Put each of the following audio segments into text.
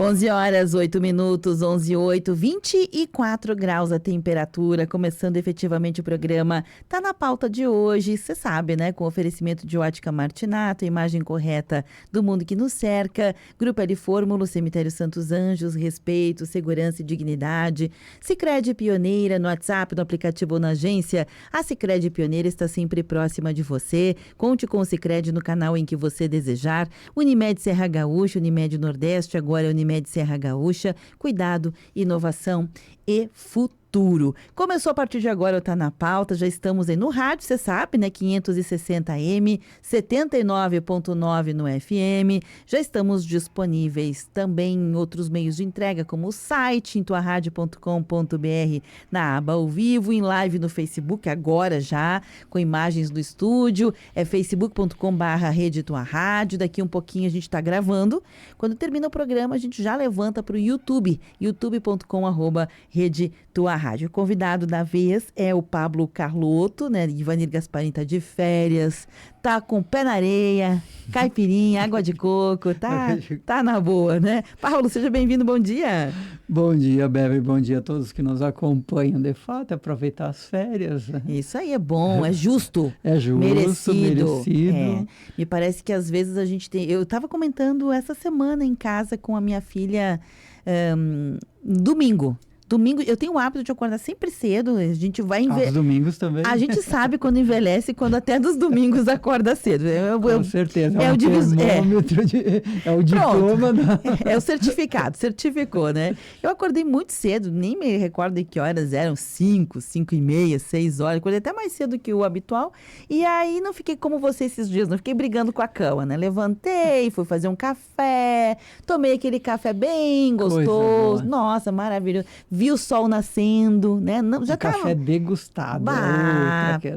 11h08, 11h08, 24 graus a temperatura, começando efetivamente o programa. Tá na pauta de hoje, você sabe, né? Com oferecimento de Ótica Martinato, imagem correta do mundo que nos cerca, Grupo L Fórmula, Cemitério Santos Anjos, respeito, segurança e dignidade. Sicredi Pioneira, no WhatsApp, no aplicativo ou na agência. A Sicredi Pioneira está sempre próxima de você. Conte com o Sicredi no canal em que você desejar. Unimed Serra Gaúcha, Unimed Nordeste, agora é Unimed Serra Gaúcha. Cuidado, inovação e futuro. Começou a partir de agora, está na pauta, já estamos aí no rádio, você sabe, né? 560M, 79.9 no FM. Já estamos disponíveis também em outros meios de entrega, como o site, em tuaradio.com.br, na aba ao vivo, em live no Facebook, agora já, com imagens do estúdio, é facebook.com/rede Tua Rádio. Daqui um pouquinho a gente está gravando. Quando termina o programa, a gente já levanta para o YouTube, youtube.com/rede Tua Rádio. O convidado da vez é o Pablo Carlotto, né? Ivanir Gasparim tá de férias, tá com pé na areia, caipirinha, água de coco, tá na boa, né? Paulo, seja bem-vindo, bom dia. Bom dia, Bebe, bom dia a todos que nos acompanham. De fato, aproveitar as férias. Isso aí é bom, é justo. É justo, merecido. É. Me parece que às vezes a gente tem... Eu estava comentando essa semana em casa com a minha filha, domingo, eu tenho o hábito de acordar sempre cedo, a gente vai... Aos domingos também. A gente sabe quando envelhece, quando até dos domingos acorda cedo. Com certeza, é o termômetro, é o diploma. É o certificou, né? Eu acordei muito cedo, nem me recordo de que horas eram, 5h30, 6 horas, acordei até mais cedo que o habitual, e aí não fiquei como você esses dias, não fiquei brigando com a cama, né? Levantei, fui fazer um café, tomei aquele café bem gostoso, nossa, maravilhoso. Vi o sol nascendo, né? Não, já café degustado.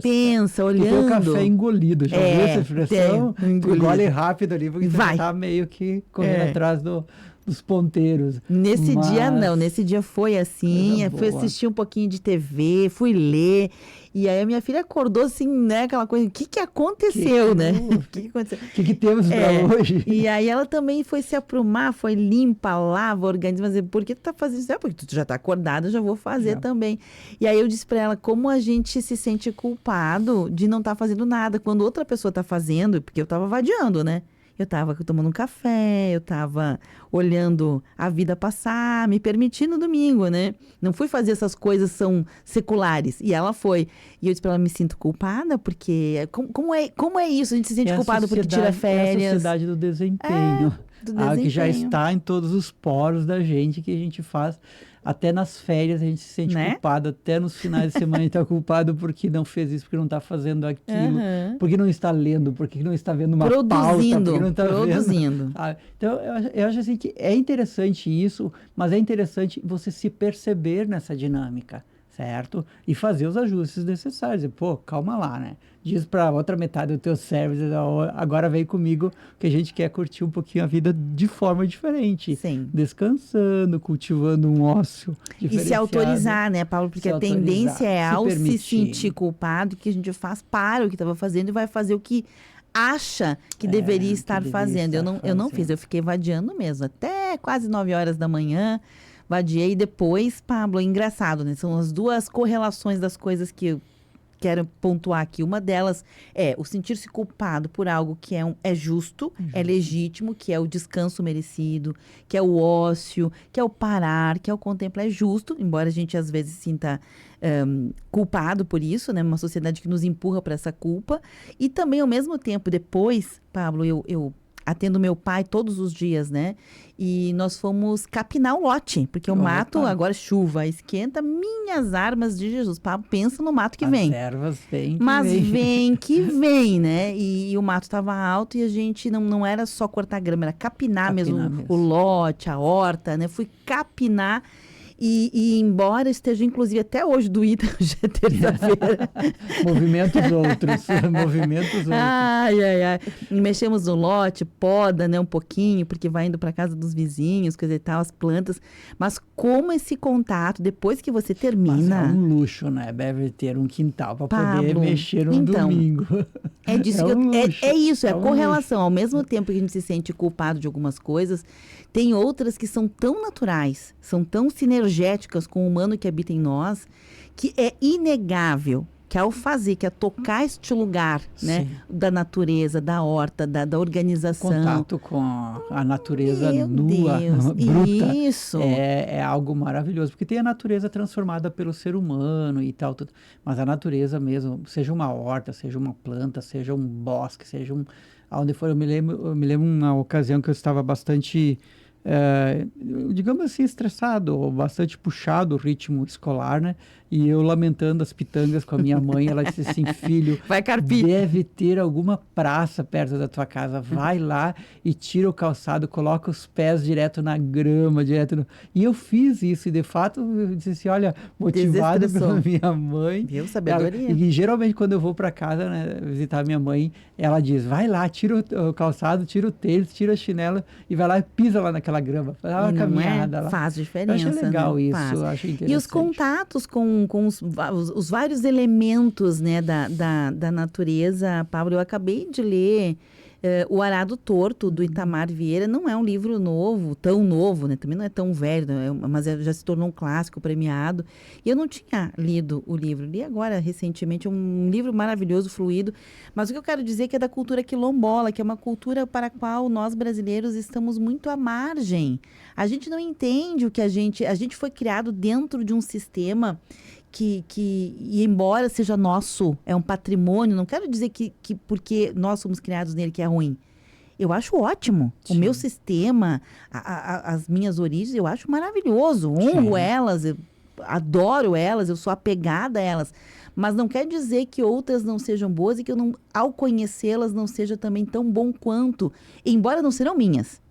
Pensa, olhando. Tem o café engolido, já viu essa expressão? Engole rápido ali, porque você tá meio que correndo atrás dos ponteiros. Nesse dia não, nesse dia foi assim, fui assistir um pouquinho de TV, fui ler, e aí a minha filha acordou assim, né, aquela coisa, o que aconteceu, né? O que temos para hoje? E aí ela também foi se aprumar, foi limpa, lava, organiza, mas por que tu tá fazendo isso? Porque tu já tá acordada, eu já vou fazer também. E aí eu disse para ela como a gente se sente culpado de não estar fazendo nada, quando outra pessoa tá fazendo, porque eu tava vadiando, né? Eu estava tomando um café, eu estava olhando a vida passar, me permitindo domingo, né? Não fui fazer essas coisas são seculares. E ela foi. E eu disse para ela, me sinto culpada, porque... Como é isso? A gente se sente culpado porque tira férias. É a sociedade do desempenho. Que já está em todos os poros da gente, que a gente faz... Até nas férias a gente se sente culpado, até nos finais de semana a gente está culpado porque não fez isso, porque não está fazendo aquilo, porque não está lendo, porque não está vendo uma pauta, porque não está vendo. Então, eu acho assim que é interessante isso, mas é interessante você se perceber nessa dinâmica, certo? E fazer os ajustes necessários. Pô, calma lá, né? Diz para a outra metade do teu service, agora vem comigo que a gente quer curtir um pouquinho a vida de forma diferente. Sim. Descansando, cultivando um ócio diferenciado. E se autorizar, né, Paulo? Porque a tendência é ao se sentir culpado, que a gente para o que estava fazendo e vai fazer o que acha que deveria estar fazendo. Eu não fiz, eu fiquei vadiando mesmo, até quase 9 horas da manhã. Vadiei depois, Pablo, é engraçado, né? São as duas correlações das coisas que eu quero pontuar aqui. Uma delas é o sentir-se culpado por algo que é justo, é legítimo, que é o descanso merecido, que é o ócio, que é o parar, que é o contemplar. É justo, embora a gente às vezes sinta culpado por isso, né? Uma sociedade que nos empurra para essa culpa. E também, ao mesmo tempo, depois, Pablo, eu atendo meu pai todos os dias, né? E nós fomos capinar o lote, porque o mato, agora chuva, esquenta, minhas armas de Jesus. Pablo, pensa no mato que vem. As ervas vêm que Mas vem que vem, né? E o mato estava alto e a gente não era só cortar grama, era capinar mesmo o lote, a horta, né? Fui capinar E embora esteja, inclusive, até hoje doída, hoje é terça-feira. Movimentos outros. Ai. Mexemos no lote, poda, né, um pouquinho, porque vai indo para casa dos vizinhos, coisa e tal, as plantas. Mas como esse contato, depois que você termina... Mas é um luxo, né? Deve ter um quintal para poder Pablo, mexer no então, domingo. É disso É que um luxo. é isso, é a um correlação. luxo. Ao mesmo tempo que a gente se sente culpado de algumas coisas, tem outras que são tão naturais, são tão sinergéticas com o humano que habita em nós, que é inegável que ao fazer, que é tocar este lugar, né, da natureza, da horta, da organização. Contato com a natureza Meu nua, Deus, bruta, isso. é algo maravilhoso. Porque tem a natureza transformada pelo ser humano e tal, tudo. Mas a natureza mesmo, seja uma horta, seja uma planta, seja um bosque, seja aonde for. Eu me lembro uma ocasião que eu estava bastante... digamos assim, estressado, ou bastante puxado o ritmo escolar, né? E eu lamentando as pitangas com a minha mãe, ela disse assim, filho, vai carpir. Deve ter alguma praça perto da tua casa, vai lá e tira o calçado, coloca os pés direto na grama, E eu fiz isso, e de fato, eu disse assim, olha, motivado pela minha mãe. Viu, sabedoria? E geralmente quando eu vou para casa, né, visitar minha mãe, ela diz, vai lá, tira o calçado, tira o tênis, tira a chinela e vai lá e pisa lá naquela grama. Faz uma caminhada lá. Faz diferença. Eu achei legal, né? Isso, Faz. eu achei interessante. E os contatos com os vários elementos, né, da natureza, Pablo, eu acabei de ler O Arado Torto, do Itamar Vieira. Não é um livro novo, tão novo, né? Também não é tão velho, mas já se tornou um clássico premiado. E eu não tinha lido o livro. Li agora, recentemente, um livro maravilhoso, fluido. Mas o que eu quero dizer é que é da cultura quilombola, que é uma cultura para a qual nós brasileiros estamos muito à margem. A gente não entende o que a gente foi criado dentro de um sistema e embora seja nosso, é um patrimônio, não quero dizer que porque nós somos criados nele que é ruim. Eu acho ótimo. Sim. O meu sistema, as minhas origens, eu acho maravilhoso. Honro elas, eu adoro elas, eu sou apegada a elas. Mas não quer dizer que outras não sejam boas e que eu, ao conhecê-las, não seja também tão bom quanto. Embora não serão minhas.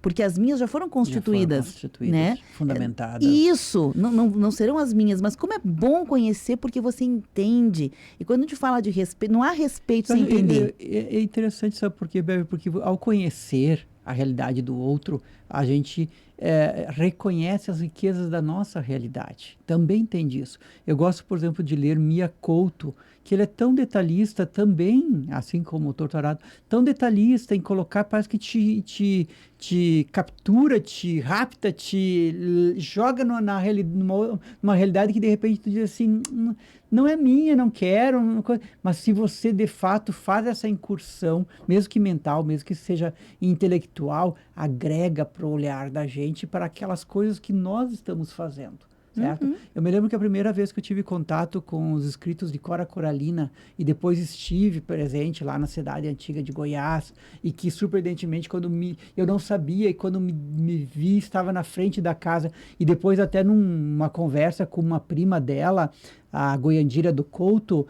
Porque as minhas já foram constituídas, né? Fundamentadas. Isso, não serão as minhas, mas como é bom conhecer porque você entende. E quando a gente fala de respeito, não há respeito sem entender. É interessante, sabe por quê, Bebe? Porque ao conhecer a realidade do outro, a gente reconhece as riquezas da nossa realidade. Também tem disso. Eu gosto, por exemplo, de ler Mia Couto, que ele é tão detalhista também, assim como o Torturado, tão detalhista em colocar, parece que te captura, te rapta, te joga numa realidade que de repente tu diz assim, não é minha, não quero, mas se você de fato faz essa incursão, mesmo que mental, mesmo que seja intelectual, agrega para o olhar da gente para aquelas coisas que nós estamos fazendo. Certo? Uhum. Eu me lembro que a primeira vez que eu tive contato com os escritos de Cora Coralina e depois estive presente lá na cidade antiga de Goiás e que surpreendentemente eu não sabia e quando me vi estava na frente da casa e depois até numa conversa com uma prima dela, a Goiandira do Couto,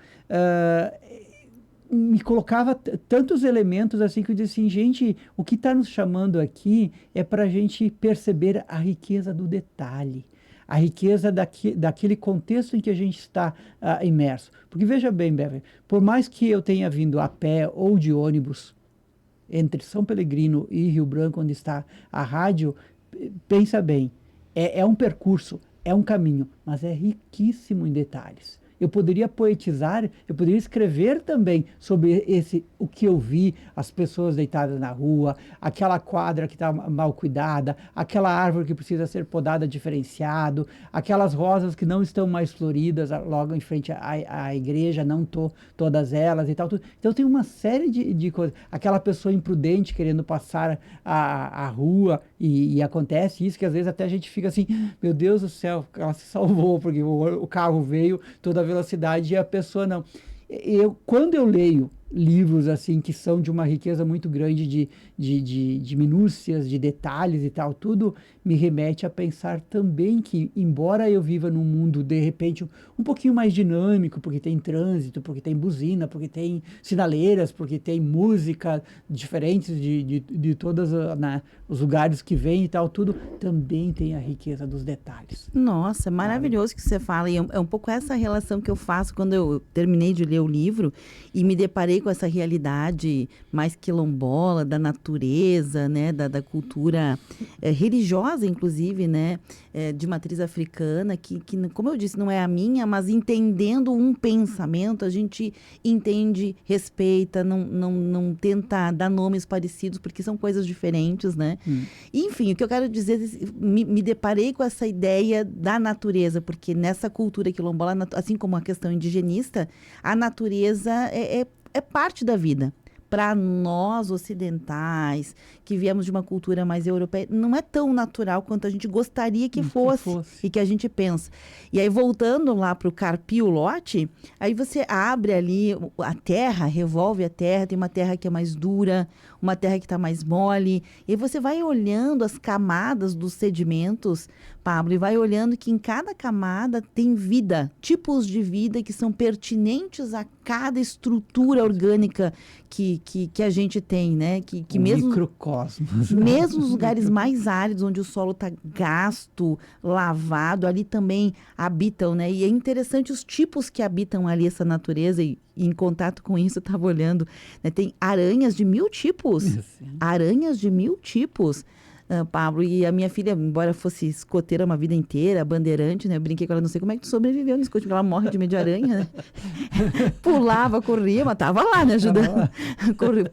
me colocava tantos elementos assim que eu disse assim, gente, o que está nos chamando aqui é para a gente perceber a riqueza do detalhe. A riqueza daquele contexto em que a gente está imerso. Porque veja bem, Beverly, por mais que eu tenha vindo a pé ou de ônibus entre São Pellegrino e Rio Branco, onde está a rádio, pensa bem, é um percurso, é um caminho, mas é riquíssimo em detalhes. Eu poderia poetizar, eu poderia escrever também sobre o que eu vi, as pessoas deitadas na rua, aquela quadra que está mal cuidada, aquela árvore que precisa ser podada diferenciado, aquelas rosas que não estão mais floridas logo em frente à igreja, não todas elas e tal. Tudo. Então tem uma série de coisas. Aquela pessoa imprudente querendo passar a rua e acontece isso, que às vezes até a gente fica assim, meu Deus do céu, ela se salvou, porque o carro veio toda velocidade e a pessoa não. Quando eu leio livros assim que são de uma riqueza muito grande de minúcias, de detalhes e tal, tudo me remete a pensar também que, embora eu viva num mundo, de repente, um pouquinho mais dinâmico, porque tem trânsito, porque tem buzina, porque tem sinaleiras, porque tem música diferentes de todos os lugares que vem e tal, tudo, também tem a riqueza dos detalhes. Nossa, maravilhoso que você fala. E é um pouco essa relação que eu faço quando eu terminei de ler o livro e me deparei com essa realidade mais quilombola, da natureza, né, da cultura religiosa, inclusive, né, de matriz africana, que, como eu disse, não é a minha, mas entendendo um pensamento, a gente entende, respeita, não tenta dar nomes parecidos, porque são coisas diferentes, né? Enfim, o que eu quero dizer, me deparei com essa ideia da natureza, porque nessa cultura quilombola, assim como a questão indigenista, a natureza é parte da vida. Para nós ocidentais, que viemos de uma cultura mais europeia, não é tão natural quanto a gente gostaria que fosse e que a gente pensa. E aí, voltando lá para o carpir o lote, aí você abre ali a terra, revolve a terra, tem uma terra que é mais dura, uma terra que está mais mole, e aí você vai olhando as camadas dos sedimentos, Pablo, e vai olhando que em cada camada tem vida, tipos de vida que são pertinentes a cada estrutura orgânica que a gente tem, né? Que mesmo microcosmos. Mesmo nos lugares mais áridos, onde o solo está gasto, lavado, ali também habitam, né? E é interessante os tipos que habitam ali essa natureza e em contato com isso, eu estava olhando, né? Tem aranhas de 1000 tipos. Sim. Aranhas de 1000 tipos. Pablo, e a minha filha, embora fosse escoteira uma vida inteira, bandeirante, né? Eu brinquei com ela, não sei como é que tu sobreviveu no escote, porque ela morre de medo de aranha, né? Pulava, corria, mas tava lá, né? Ajudando.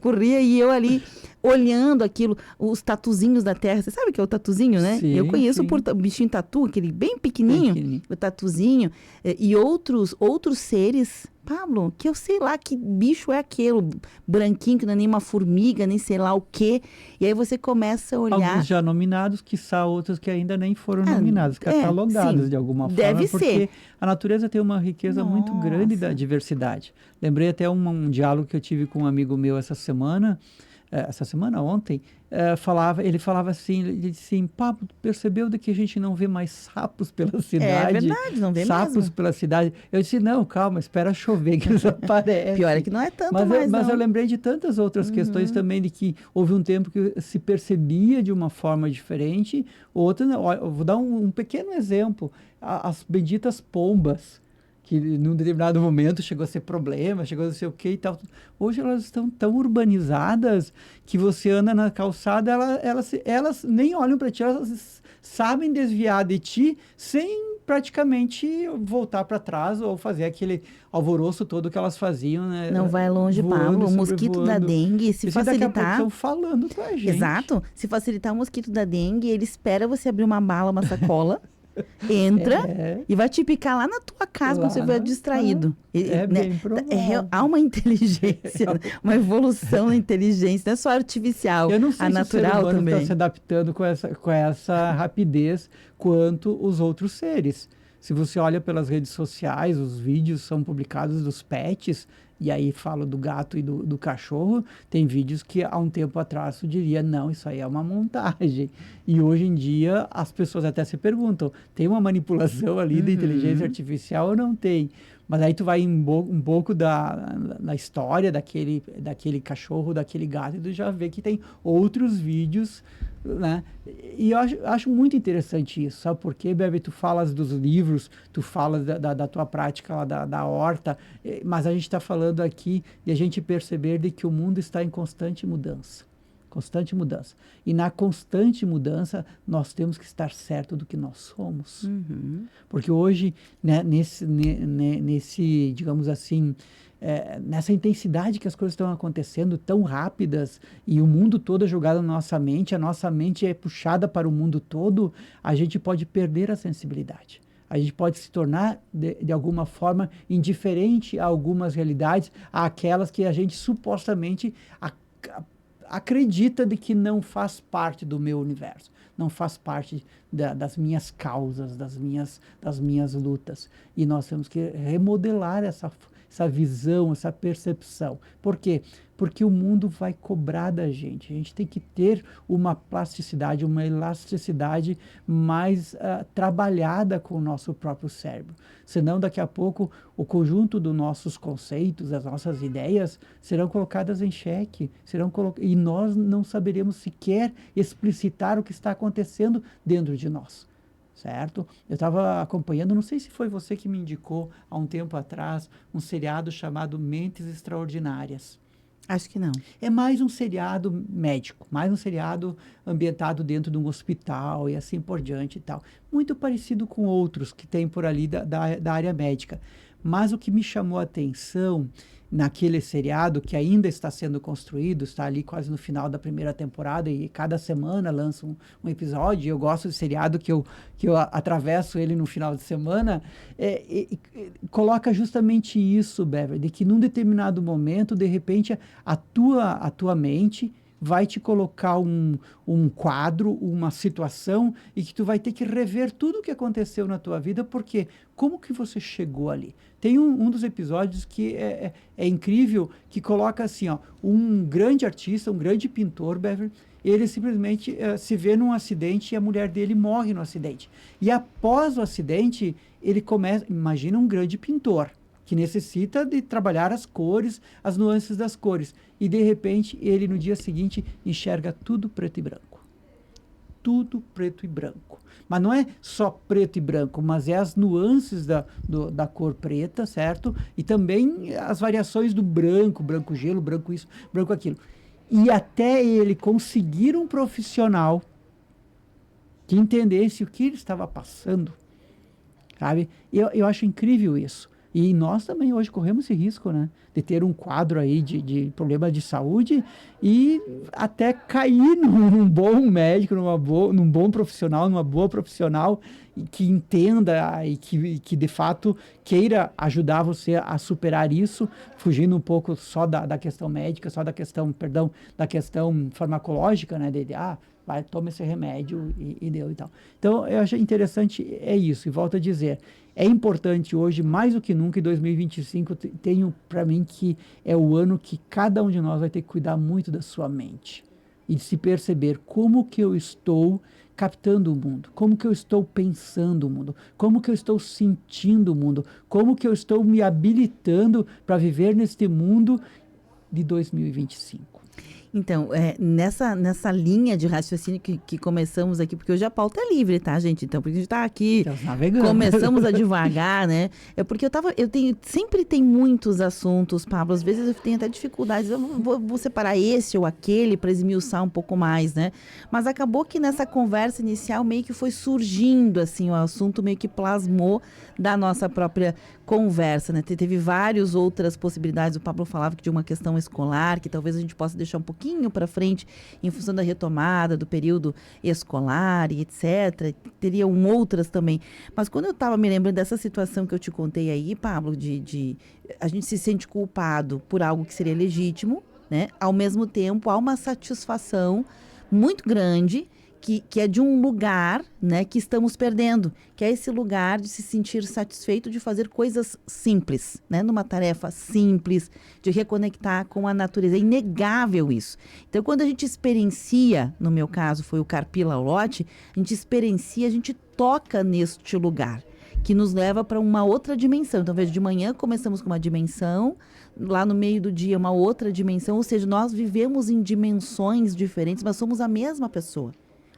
Corria e eu ali olhando aquilo, os tatuzinhos da terra. Você sabe o que é o tatuzinho, né? Sim, eu conheço sim. o bichinho tatu, aquele bem pequenininho, o tatuzinho, e outros seres, Pablo, que eu sei lá que bicho é aquele, branquinho, que não é nem uma formiga, nem sei lá o quê. E aí você começa a olhar... Alguns já nominados, quiçá outros que ainda nem foram nominados, catalogados de alguma forma. Deve porque ser. A natureza tem uma riqueza muito grande da diversidade. Lembrei até um diálogo que eu tive com um amigo meu ontem, ele falava assim, ele disse assim, Pablo, percebeu de que a gente não vê mais sapos pela cidade? É verdade, não vê sapos mesmo. pela cidade. Eu disse, não, calma, espera chover que eles aparecem. Pior é que não é tanto mas eu lembrei de tantas outras questões também, de que houve um tempo que se percebia de uma forma diferente, outra não. Eu vou dar um pequeno exemplo, as benditas pombas, que num determinado momento chegou a ser problema, chegou a ser o quê e tal. Hoje elas estão tão urbanizadas que você anda na calçada, elas nem olham para ti, elas sabem desviar de ti sem praticamente voltar para trás ou fazer aquele alvoroço todo que elas faziam, né? Não vai longe, Pablo. O mosquito da dengue, se facilitar... Daqui a pouco estão falando com a gente. Exato. Se facilitar o mosquito da dengue, ele espera você abrir uma bala, uma sacola... Entra e vai te picar lá na tua casa quando você estiver distraído. Bem provável. Há uma inteligência, uma evolução na inteligência, não é só artificial, eu não sei a natural se o ser humano também. está se adaptando com essa rapidez quanto os outros seres. Se você olha pelas redes sociais, os vídeos são publicados dos pets, e aí falo do gato e do cachorro, tem vídeos que há um tempo atrás eu diria, não, isso aí é uma montagem. E hoje em dia as pessoas até se perguntam, tem uma manipulação ali da inteligência artificial ou não tem? Mas aí tu vai um pouco na história daquele cachorro, daquele gato, e tu já vê que tem outros vídeos, né? E eu acho muito interessante isso, sabe por quê, Bebe? Tu falas dos livros, tu falas da tua prática lá da horta, mas a gente está falando aqui de a gente perceber de que o mundo está em constante mudança. Constante mudança. E na constante mudança, nós temos que estar certo do que nós somos. Porque hoje, né, nesse, digamos assim, nessa intensidade que as coisas estão acontecendo, tão rápidas, e o mundo todo é jogado na nossa mente, a nossa mente é puxada para o mundo todo, a gente pode perder a sensibilidade. A gente pode se tornar, de alguma forma, indiferente a algumas realidades, àquelas que a gente supostamente acredita de que não faz parte do meu universo, não faz parte das minhas causas, das minhas lutas. E nós temos que remodelar essa visão, essa percepção. Por quê? Porque o mundo vai cobrar da gente. A gente tem que ter uma plasticidade, uma elasticidade mais trabalhada com o nosso próprio cérebro. Senão, daqui a pouco, o conjunto dos nossos conceitos, as nossas ideias, serão colocadas em xeque, e nós não saberemos sequer explicitar o que está acontecendo dentro de nós. Certo? Eu estava acompanhando, não sei se foi você que me indicou há um tempo atrás, um seriado chamado Mentes Extraordinárias. Acho que não. É mais um seriado médico, mais um seriado ambientado dentro de um hospital e assim por diante e tal. Muito parecido com outros que tem por ali da área médica. Mas o que me chamou a atenção naquele seriado, que ainda está sendo construído, está ali quase no final da primeira temporada e cada semana lança um episódio, e eu gosto de seriado que eu atravesso ele no final de semana, coloca justamente isso, Beverly, de que num determinado momento, de repente, a tua mente vai te colocar um quadro, uma situação, e que tu vai ter que rever tudo o que aconteceu na tua vida, porque como que você chegou ali? Tem um dos episódios que é incrível, que coloca assim, ó, um grande artista, um grande pintor, Beverly, ele simplesmente se vê num acidente e a mulher dele morre no acidente. E após o acidente, ele começa, imagina um grande pintor, que necessita de trabalhar as cores, as nuances das cores. E, de repente, ele, no dia seguinte, enxerga tudo preto e branco. Tudo preto e branco. Mas não é só preto e branco, mas é as nuances da cor preta, certo? E também as variações do branco, branco gelo, branco isso, branco aquilo. E até ele conseguir um profissional que entendesse o que ele estava passando, sabe? Eu acho incrível isso. E nós também hoje corremos esse risco, né? De ter um quadro aí de problema de saúde e até cair num bom médico, num bom profissional, numa boa profissional que entenda e que de fato queira ajudar você a superar isso, fugindo um pouco só da questão médica, só da questão farmacológica, né? Vai, toma esse remédio e deu e tal. Então, eu acho interessante, isso, e volto a dizer, é importante hoje, mais do que nunca, em 2025, tenho para mim que é o ano que cada um de nós vai ter que cuidar muito da sua mente e de se perceber como que eu estou captando o mundo, como que eu estou pensando o mundo, como que eu estou sentindo o mundo, como que eu estou me habilitando para viver neste mundo de 2025. Então, nessa linha de raciocínio que começamos aqui, porque hoje a pauta é livre, tá, gente? Então, porque a gente está aqui, começamos a devagar, né? É porque sempre tem muitos assuntos, Pablo, às vezes eu tenho até dificuldades, eu vou separar esse ou aquele para esmiuçar um pouco mais, né? Mas acabou que nessa conversa inicial meio que foi surgindo, assim, o assunto meio que plasmou da nossa própria conversa, né? Teve várias outras possibilidades, o Pablo falava que de uma questão escolar, que talvez a gente possa deixar um pouquinho para frente, em função da retomada do período escolar e etc. Teriam outras também. Mas quando eu estava me lembrando dessa situação que eu te contei aí, Pablo, de a gente se sente culpado por algo que seria legítimo, né? Ao mesmo tempo, há uma satisfação muito grande que é de um lugar, né, que estamos perdendo, que é esse lugar de se sentir satisfeito de fazer coisas simples, né, numa tarefa simples, de reconectar com a natureza. É inegável isso. Então, quando a gente experiencia, no meu caso foi o Carpi Laulotti, a gente toca neste lugar, que nos leva para uma outra dimensão. Então, veja, de manhã começamos com uma dimensão, lá no meio do dia uma outra dimensão, ou seja, nós vivemos em dimensões diferentes, mas somos a mesma pessoa.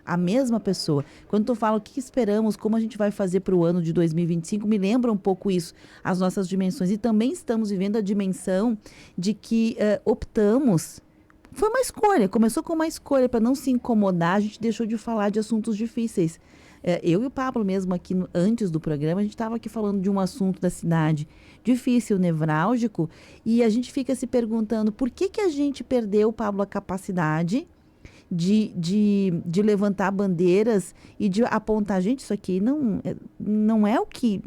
A mesma pessoa. Quando tu fala o que esperamos, como a gente vai fazer para o ano de 2025, me lembra um pouco isso, as nossas dimensões. E também estamos vivendo a dimensão de que optamos. Foi uma escolha, começou com uma escolha para não se incomodar, a gente deixou de falar de assuntos difíceis. Eu e o Pablo mesmo aqui, antes do programa, a gente estava aqui falando de um assunto da cidade difícil, nevrálgico, e a gente fica se perguntando por que a gente perdeu, Pablo, a capacidade de levantar bandeiras e de apontar, gente, isso aqui não é o que...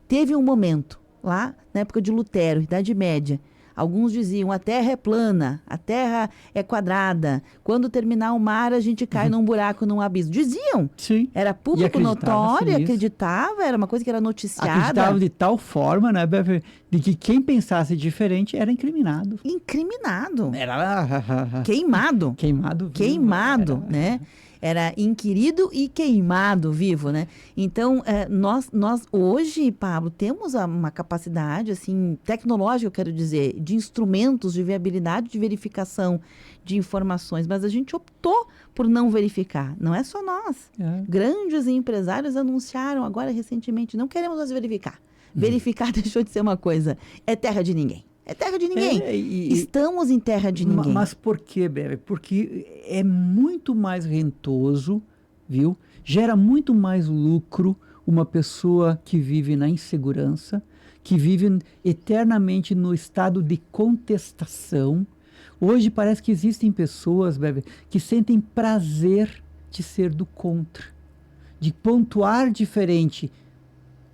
Teve um momento lá, na época de Lutero, Idade Média, Alguns diziam, a Terra é plana, a Terra é quadrada. Quando terminar o mar, a gente cai num buraco, num abismo. Diziam. Sim. Era público notório, acreditava, era uma coisa que era noticiada. Acreditava de tal forma, né, de que quem pensasse diferente era incriminado. Incriminado. Era queimado. Queimado vivo. Queimado, né? Era inquirido e queimado vivo, né? Então, nós hoje, Pablo, temos uma capacidade, assim, tecnológica, eu quero dizer, de instrumentos de viabilidade, de verificação de informações, mas a gente optou por não verificar. Não é só nós. Grandes empresários anunciaram agora, recentemente, não queremos mais verificar. Verificar deixou de ser uma coisa. É terra de ninguém. É terra de ninguém. Estamos em terra de ninguém. Mas por quê, Bebe? Porque é muito mais rentoso, viu? Gera muito mais lucro uma pessoa que vive na insegurança, que vive eternamente no estado de contestação. Hoje parece que existem pessoas, Bebe, que sentem prazer de ser do contra, de pontuar diferente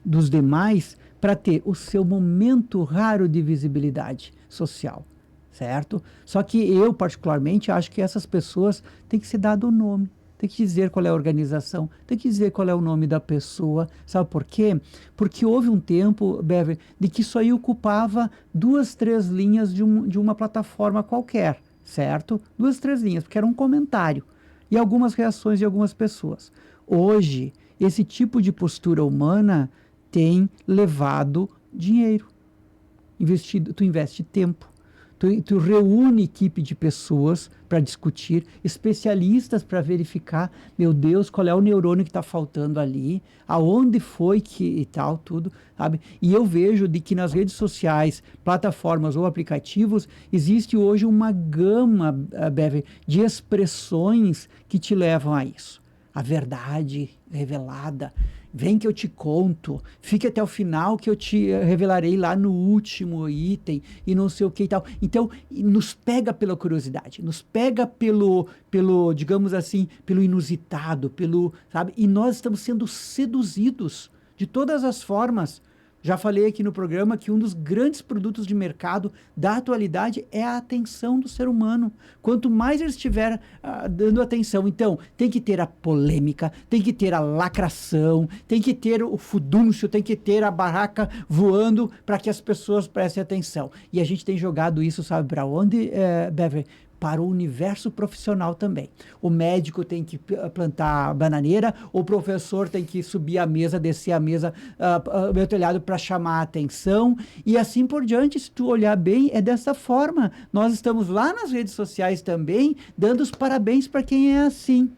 dos demais, para ter o seu momento raro de visibilidade social, certo? Só que eu, particularmente, acho que essas pessoas têm que ser dado o nome, tem que dizer qual é a organização, tem que dizer qual é o nome da pessoa, sabe por quê? Porque houve um tempo, Beverly, de que isso aí ocupava 2, 3 linhas de uma plataforma qualquer, certo? 2, 3 linhas, porque era um comentário e algumas reações de algumas pessoas. Hoje, esse tipo de postura humana tem levado dinheiro. Tu investe tempo. Tu reúne equipe de pessoas para discutir, especialistas para verificar, meu Deus, qual é o neurônio que está faltando ali, aonde foi que e tal, tudo, sabe? E eu vejo de que nas redes sociais, plataformas ou aplicativos, existe hoje uma gama, Beverly, de expressões que te levam a isso. A verdade revelada. Vem que eu te conto, fique até o final que eu te revelarei lá no último item e não sei o que e tal. Então, nos pega pela curiosidade, nos pega pelo digamos assim, pelo inusitado, sabe? E nós estamos sendo seduzidos de todas as formas. Já falei aqui no programa que um dos grandes produtos de mercado da atualidade é a atenção do ser humano. Quanto mais ele estiver dando atenção, então tem que ter a polêmica, tem que ter a lacração, tem que ter o fudúncio, tem que ter a barraca voando para que as pessoas prestem atenção. E a gente tem jogado isso, sabe para onde, Beverly? Para o universo profissional também. O médico tem que plantar bananeira, o professor tem que subir a mesa, descer a mesa, meu telhado para chamar a atenção, e assim por diante. Se tu olhar bem, é dessa forma. Nós estamos lá nas redes sociais também, dando os parabéns para quem é assim.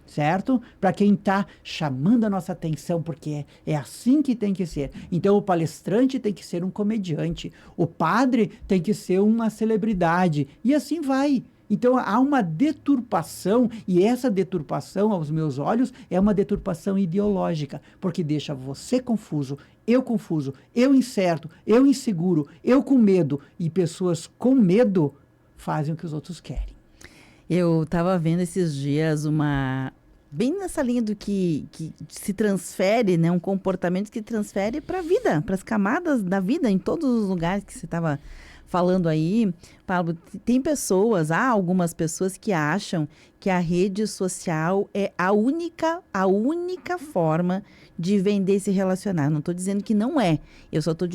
Certo? Para quem está chamando a nossa atenção, porque é assim que tem que ser. Então, o palestrante tem que ser um comediante, o padre tem que ser uma celebridade, e assim vai. Então, há uma deturpação, e essa deturpação, aos meus olhos, é uma deturpação ideológica, porque deixa você confuso, eu incerto, eu inseguro, eu com medo, e pessoas com medo fazem o que os outros querem. Eu estava vendo esses dias bem nessa linha do que se transfere, né? Um comportamento que transfere para a vida, para as camadas da vida, em todos os lugares que você estava falando aí, Pablo. Tem há algumas pessoas que acham que a rede social é a única forma de vender e se relacionar. Não estou dizendo que não é. Eu só estou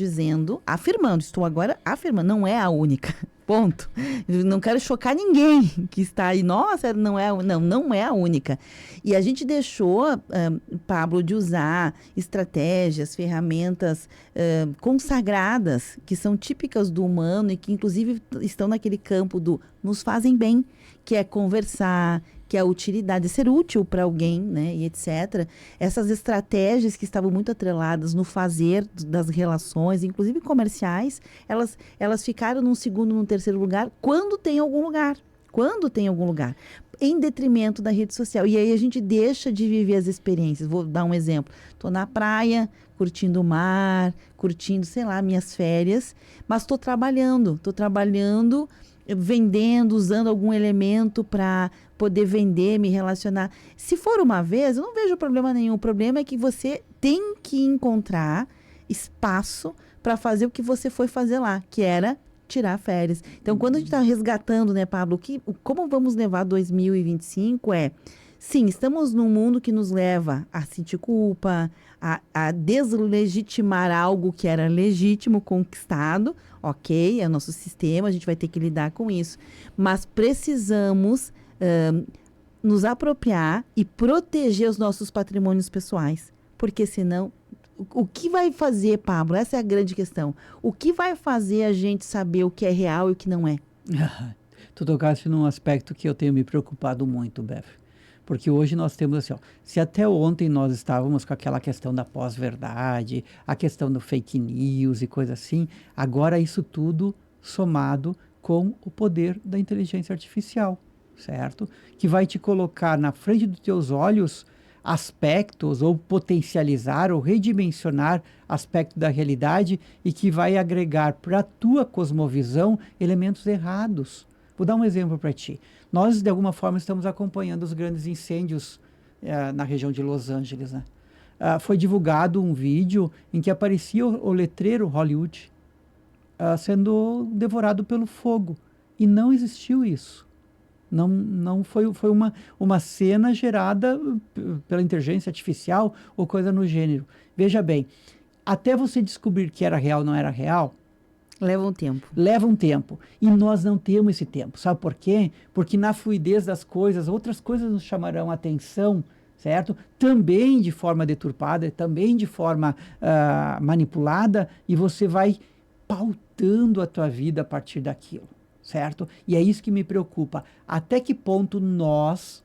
estou agora afirmando, não é a única. Ponto. Eu não quero chocar ninguém que está aí. Nossa, não é a única. E a gente deixou, Pablo, de usar estratégias, ferramentas consagradas, que são típicas do humano e que, inclusive, estão naquele campo do nos fazem bem, que é conversar, que é a utilidade, ser útil para alguém, né, e etc. Essas estratégias que estavam muito atreladas no fazer das relações, inclusive comerciais, elas ficaram num segundo, num terceiro lugar, quando tem algum lugar, em detrimento da rede social. E aí a gente deixa de viver as experiências. Vou dar um exemplo. Estou na praia, curtindo o mar, curtindo, sei lá, minhas férias, mas estou trabalhando, vendendo, usando algum elemento para poder vender, me relacionar. Se for uma vez, eu não vejo problema nenhum. O problema é que você tem que encontrar espaço para fazer o que você foi fazer lá, que era tirar férias. Então, quando a gente está resgatando, né, Pablo, como vamos levar 2025 sim, estamos num mundo que nos leva a sentir culpa, a deslegitimar algo que era legítimo, conquistado, ok, é o nosso sistema, a gente vai ter que lidar com isso. Mas precisamos nos apropriar e proteger os nossos patrimônios pessoais, porque senão... O que vai fazer, Pablo? Essa é a grande questão. O que vai fazer a gente saber o que é real e o que não é? Tu tocaste num aspecto que eu tenho me preocupado muito, Beth. Porque hoje nós temos assim, ó, se até ontem nós estávamos com aquela questão da pós-verdade, a questão do fake news e coisa assim, agora isso tudo somado com o poder da inteligência artificial, certo? Que vai te colocar na frente dos teus olhos aspectos ou potencializar ou redimensionar aspectos da realidade e que vai agregar para a tua cosmovisão elementos errados. Vou dar um exemplo para ti. Nós, de alguma forma, estamos acompanhando os grandes incêndios na região de Los Angeles, né? Foi divulgado um vídeo em que aparecia o letreiro Hollywood sendo devorado pelo fogo. E não existiu isso. Não foi uma cena gerada pela inteligência artificial ou coisa no gênero. Veja bem, até você descobrir que era real ou não era real, leva um tempo. Leva um tempo. E nós não temos esse tempo. Sabe por quê? Porque na fluidez das coisas, outras coisas nos chamarão a atenção, certo? Também de forma deturpada, também de forma manipulada, e você vai pautando a tua vida a partir daquilo. Certo? E é isso que me preocupa. Até que ponto nós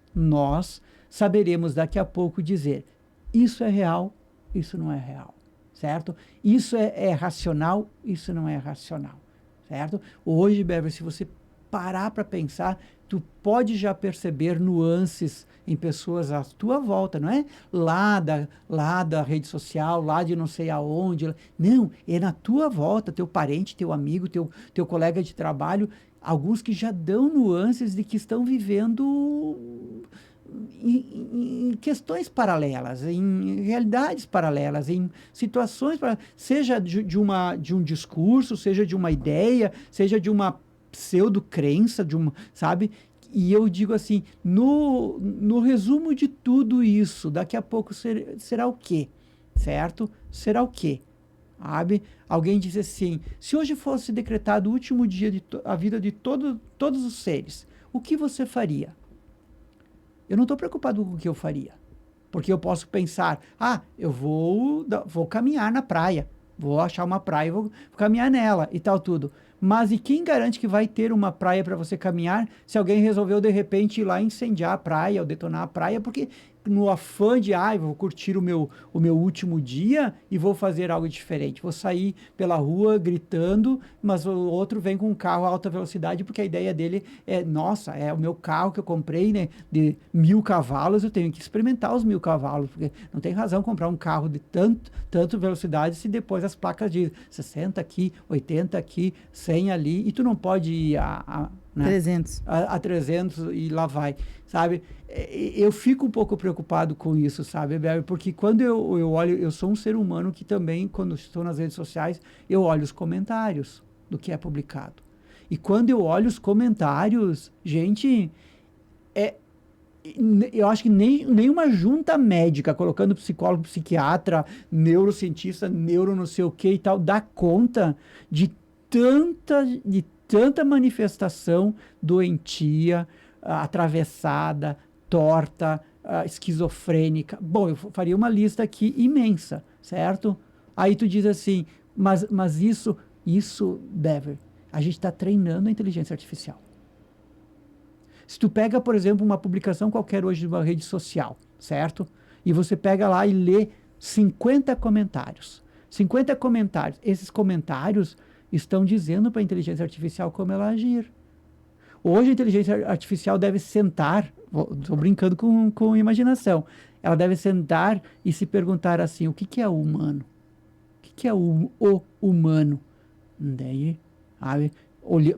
saberemos daqui a pouco dizer isso é real, isso não é real, certo? Isso é racional, isso não é racional, certo? Hoje, Beverly, se você parar para pensar, tu pode já perceber nuances em pessoas à tua volta, não é lá da rede social, lá de não sei aonde, não, é na tua volta, teu parente, teu amigo, teu colega de trabalho, alguns que já dão nuances de que estão vivendo em questões paralelas, em realidades paralelas, em situações paralelas, seja de um discurso, seja de uma ideia, seja de uma pseudo-crença, sabe? E eu digo assim, no resumo de tudo isso, daqui a pouco será o quê? Certo? Será o quê? Sabe? Alguém disse assim, se hoje fosse decretado o último dia a vida de todos os seres, o que você faria? Eu não estou preocupado com o que eu faria. Porque eu posso pensar, eu vou caminhar na praia, vou achar uma praia e vou caminhar nela e tal tudo. Mas e quem garante que vai ter uma praia para você caminhar se alguém resolveu de repente ir lá incendiar a praia ou detonar a praia, porque no afã de, vou curtir o meu último dia e vou fazer algo diferente. Vou sair pela rua gritando, mas o outro vem com um carro a alta velocidade, porque a ideia dele é, nossa, é o meu carro que eu comprei, né, de 1000 cavalos, eu tenho que experimentar os 1000 cavalos, porque não tem razão comprar um carro de tanto velocidade se depois as placas dizem 60 aqui, 80 aqui, 100 ali, e tu não pode ir né? 300. A 300 e lá vai, sabe? Eu fico um pouco preocupado com isso, sabe, Bebe? Porque quando eu olho, eu sou um ser humano que também, quando estou nas redes sociais, eu olho os comentários do que é publicado. E quando eu olho os comentários, gente, eu acho que nenhuma junta médica, colocando psicólogo, psiquiatra, neurocientista, neuro não sei o que e tal, dá conta de tanta manifestação doentia, atravessada, torta, esquizofrênica. Bom, eu faria uma lista aqui imensa, certo? Aí tu diz assim, mas isso, Bever, a gente está treinando a inteligência artificial. Se tu pega, por exemplo, uma publicação qualquer hoje de uma rede social, certo? E você pega lá e lê 50 comentários. 50 comentários. Esses comentários estão dizendo para a inteligência artificial como ela agir. Hoje a inteligência artificial deve sentar, estou brincando com imaginação, ela deve sentar e se perguntar assim, o que é o humano? O que é o humano? Daí, sabe,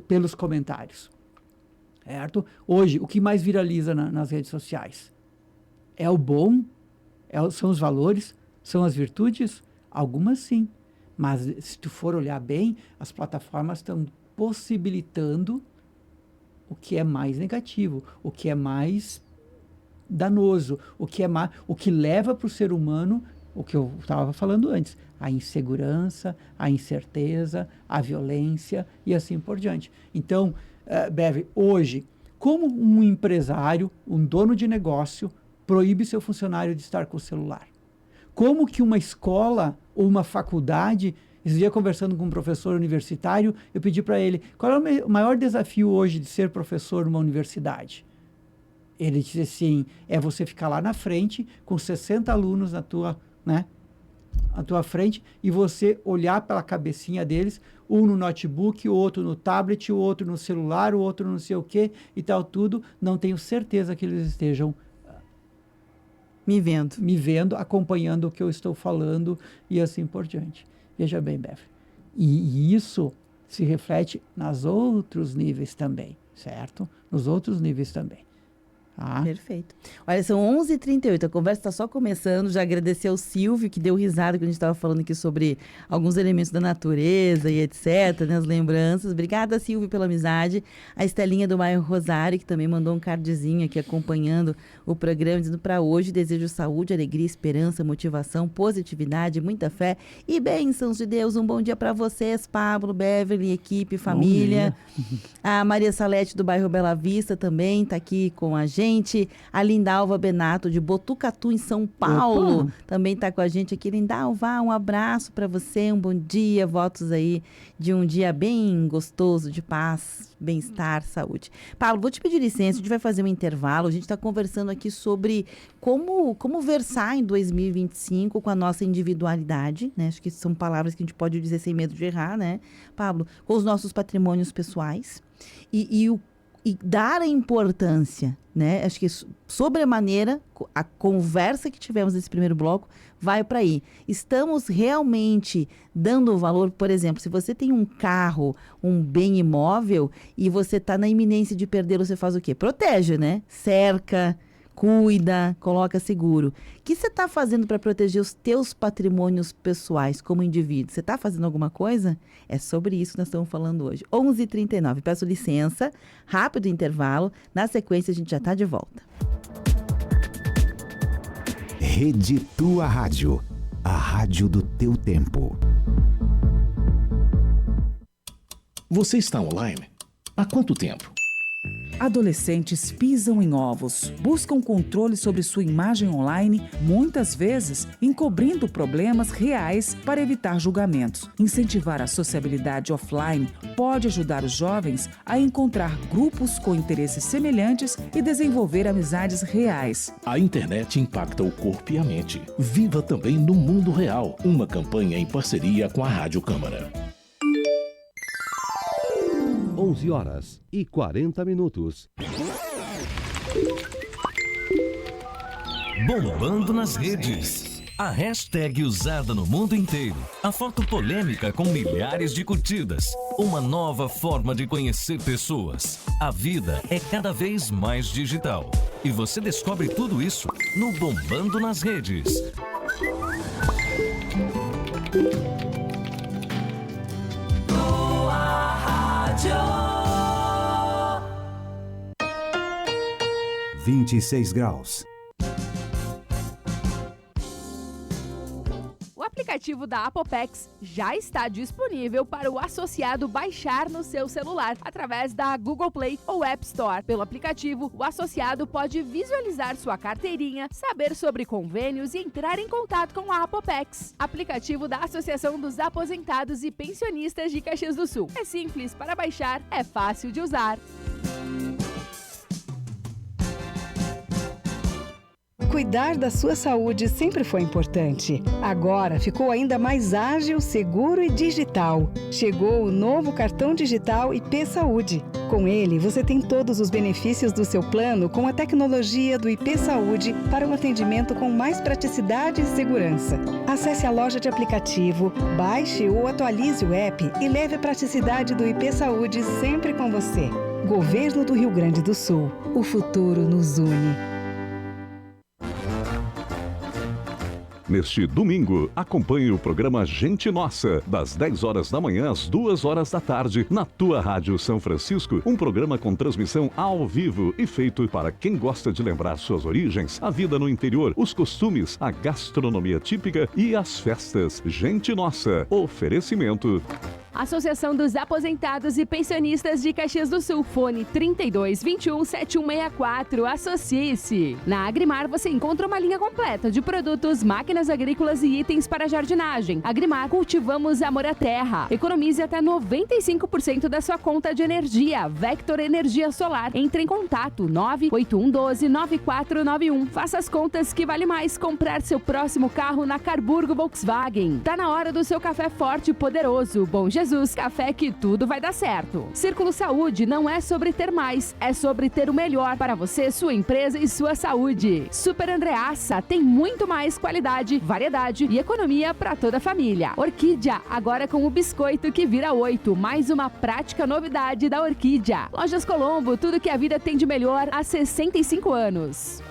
pelos comentários. Certo? Hoje, o que mais viraliza nas redes sociais? É o bom? São os valores? São as virtudes? Algumas sim. Mas se tu for olhar bem, as plataformas estão possibilitando o que é mais negativo, o que é mais danoso, o que leva para o ser humano, o que eu estava falando antes, a insegurança, a incerteza, a violência e assim por diante. Então, Bev, hoje, como um empresário, um dono de negócio, proíbe seu funcionário de estar com o celular? Como que uma escola ou uma faculdade... Esse dia, conversando com um professor universitário, eu pedi para ele, qual é o maior desafio hoje de ser professor numa universidade? Ele disse assim, é você ficar lá na frente, com 60 alunos na tua frente, e você olhar pela cabecinha deles, um no notebook, o outro no tablet, o outro no celular, o outro não sei o quê, e tal, tudo. Não tenho certeza que eles estejam me vendo, acompanhando o que eu estou falando, e assim por diante. Veja bem, Bev. E isso se reflete nos outros níveis também, certo? Nos outros níveis também. Perfeito. Olha, são 11h38, a conversa está só começando. Já agradecer ao Silvio, que deu risada quando a gente estava falando aqui sobre alguns elementos da natureza e etc, né, as lembranças. Obrigada, Silvio, pela amizade. A Estelinha do bairro Rosário, que também mandou um cardzinho aqui acompanhando o programa, dizendo para hoje, desejo saúde, alegria, esperança, motivação, positividade, muita fé e bênçãos de Deus. Um bom dia para vocês, Pablo, Beverly, equipe, família. A Maria Salete do bairro Bela Vista também está aqui com a gente. A Lindalva Benato, de Botucatu, em São Paulo, também está com a gente aqui. Lindalva, um abraço para você, um bom dia, votos aí de um dia bem gostoso, de paz, bem-estar, saúde. Pablo, vou te pedir licença, a gente vai fazer um intervalo, a gente está conversando aqui sobre como versar em 2025 com a nossa individualidade, né? Acho que são palavras que a gente pode dizer sem medo de errar, né, Pablo? Com os nossos patrimônios pessoais e dar a importância, né? Acho que sobremaneira, a conversa que tivemos nesse primeiro bloco vai para aí. Estamos realmente dando valor, por exemplo, se você tem um carro, um bem imóvel e você está na iminência de perdê-lo, você faz o quê? Protege, né? Cerca, cuida, coloca seguro. O que você está fazendo para proteger os teus patrimônios pessoais como indivíduo? Você está fazendo alguma coisa? É sobre isso que nós estamos falando hoje. 11h39. Peço licença, rápido intervalo. Na sequência, a gente já está de volta. Rede Tua Rádio. A rádio do teu tempo. Você está online? Há quanto tempo? Adolescentes pisam em ovos, buscam controle sobre sua imagem online, muitas vezes encobrindo problemas reais para evitar julgamentos. Incentivar a sociabilidade offline pode ajudar os jovens a encontrar grupos com interesses semelhantes e desenvolver amizades reais. A internet impacta o corpo e a mente. Viva também no mundo real. Uma campanha em parceria com a Rádio Câmara. 11h40. Bombando nas redes. A hashtag usada no mundo inteiro. A foto polêmica com milhares de curtidas. Uma nova forma de conhecer pessoas. A vida é cada vez mais digital. E você descobre tudo isso no Bombando nas Redes. Tua Rádio. 26 graus. O aplicativo da Apopex já está disponível para o associado baixar no seu celular através da Google Play ou App Store. Pelo aplicativo, o associado pode visualizar sua carteirinha, saber sobre convênios e entrar em contato com a Apopex. Aplicativo da Associação dos Aposentados e Pensionistas de Caxias do Sul. É simples para baixar, é fácil de usar. Cuidar da sua saúde sempre foi importante. Agora ficou ainda mais ágil, seguro e digital. Chegou o novo cartão digital IP Saúde. Com ele, você tem todos os benefícios do seu plano com a tecnologia do IP Saúde para um atendimento com mais praticidade e segurança. Acesse a loja de aplicativo, baixe ou atualize o app e leve a praticidade do IP Saúde sempre com você. Governo do Rio Grande do Sul. O futuro nos une. Neste domingo, acompanhe o programa Gente Nossa, das 10 horas da manhã às 2 horas da tarde, na tua Rádio São Francisco, um programa com transmissão ao vivo e feito para quem gosta de lembrar suas origens, a vida no interior, os costumes, a gastronomia típica e as festas. Gente Nossa, oferecimento. Associação dos Aposentados e Pensionistas de Caxias do Sul. Fone 3221-7164. Associe-se. Na Agrimar você encontra uma linha completa de produtos, máquinas agrícolas e itens para jardinagem. Agrimar, cultivamos amor à terra. Economize até 95% da sua conta de energia. Vector Energia Solar. Entre em contato 98112-9491. Faça as contas que vale mais comprar seu próximo carro na Carburgo Volkswagen. Tá na hora do seu café forte e poderoso. Bom Jesus, café que tudo vai dar certo. Círculo Saúde não é sobre ter mais, é sobre ter o melhor para você, sua empresa e sua saúde. Super Andreassa tem muito mais qualidade, variedade e economia para toda a família. Orquídea, agora com o biscoito que vira 8, mais uma prática novidade da Orquídea. Lojas Colombo, tudo que a vida tem de melhor há 65 anos.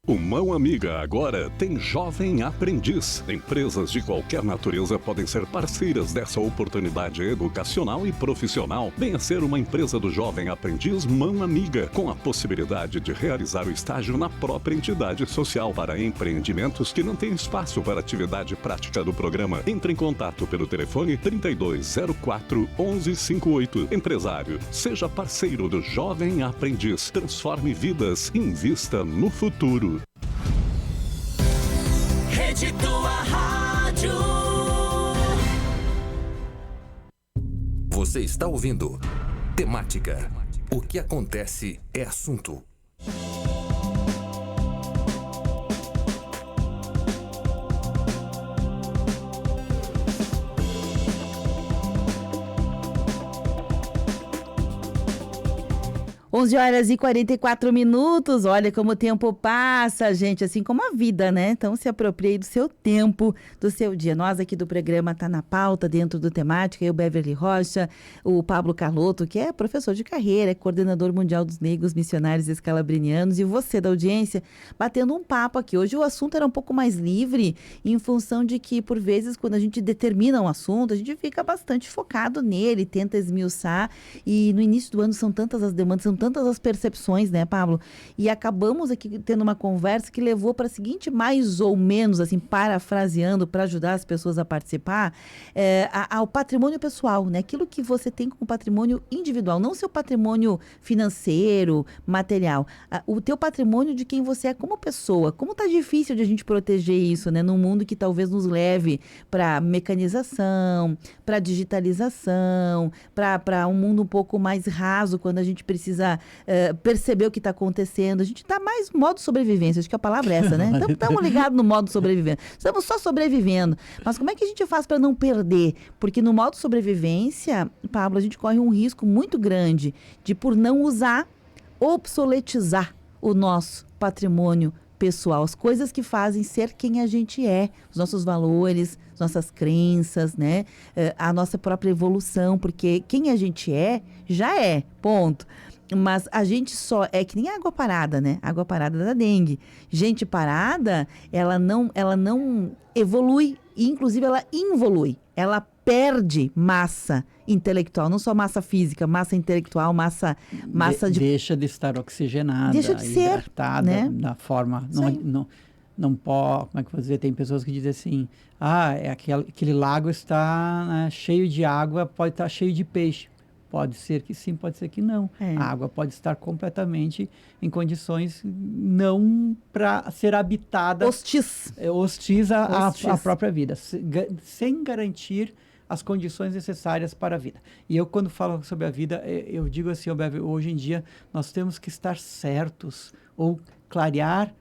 O Mão Amiga agora tem Jovem Aprendiz. Empresas de qualquer natureza podem ser parceiras dessa oportunidade educacional e profissional. Venha ser uma empresa do Jovem Aprendiz Mão Amiga, com a possibilidade de realizar o estágio na própria entidade social para empreendimentos que não têm espaço para atividade prática do programa. Entre em contato pelo telefone 3204-1158. Empresário, seja parceiro do Jovem Aprendiz. Transforme vidas, invista no futuro. Rede Tua Rádio. Você está ouvindo Temática. O que acontece é assunto. 11 horas e 44 minutos. Olha como o tempo passa, gente, assim como a vida, né? Então se aproprie do seu tempo, do seu dia. Nós aqui do programa Tá na Pauta, dentro do Temática, eu, Beverly Rocha, o Pablo Carlotto, que é professor de carreira, é coordenador mundial dos negros missionários escalabrinianos, e você da audiência, batendo um papo aqui. Hoje o assunto era um pouco mais livre, em função de que, por vezes, quando a gente determina um assunto, a gente fica bastante focado nele, tenta esmiuçar, e no início do ano são tantas as demandas, são tantas as percepções, né, Pablo? E acabamos aqui tendo uma conversa que levou para a seguinte, mais ou menos, assim, parafraseando, para ajudar as pessoas a participar, ao patrimônio pessoal, né? Aquilo que você tem como patrimônio individual, não seu patrimônio financeiro, material, o teu patrimônio de quem você é como pessoa. Como tá difícil de a gente proteger isso, né? Num mundo que talvez nos leve para mecanização, para digitalização, para um mundo um pouco mais raso, quando a gente precisa perceber o que está acontecendo. A gente está mais no modo sobrevivência, acho que a palavra é essa, né? Estamos ligados no modo sobrevivência. Estamos só sobrevivendo. Mas como é que a gente faz para não perder? Porque no modo sobrevivência, Pablo, a gente corre um risco muito grande de, por não usar, obsoletizar o nosso patrimônio pessoal, as coisas que fazem ser quem a gente é, os nossos valores, nossas crenças, né? A nossa própria evolução, porque quem a gente é, já é, ponto. Mas a gente só é que nem água parada, né? Água parada da dengue. Gente parada, ela não evolui, e inclusive ela involui. Ela perde massa intelectual, não só massa física, massa intelectual, massa de... Deixa de estar oxigenada, deixa de ser, hidratada, né? Da forma... Não pode, como é que eu vou dizer? Tem pessoas que dizem assim, aquele lago está, né, cheio de água, pode estar cheio de peixe. Pode ser que sim, pode ser que não. A água pode estar completamente em condições não para ser habitada. Hostis à própria vida, sem garantir as condições necessárias para a vida. E eu, quando falo sobre a vida, eu digo assim, hoje em dia, nós temos que estar certos ou clarear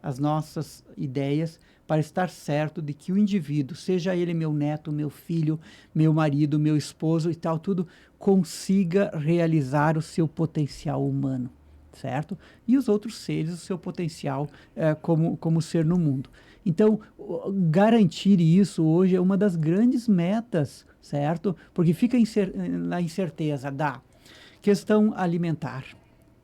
as nossas ideias para estar certo de que o indivíduo, seja ele meu neto, meu filho, meu marido, meu esposo e tal, tudo, consiga realizar o seu potencial humano, certo? E os outros seres, o seu potencial como ser no mundo. Então, garantir isso hoje é uma das grandes metas, certo? Porque fica na incerteza da questão alimentar,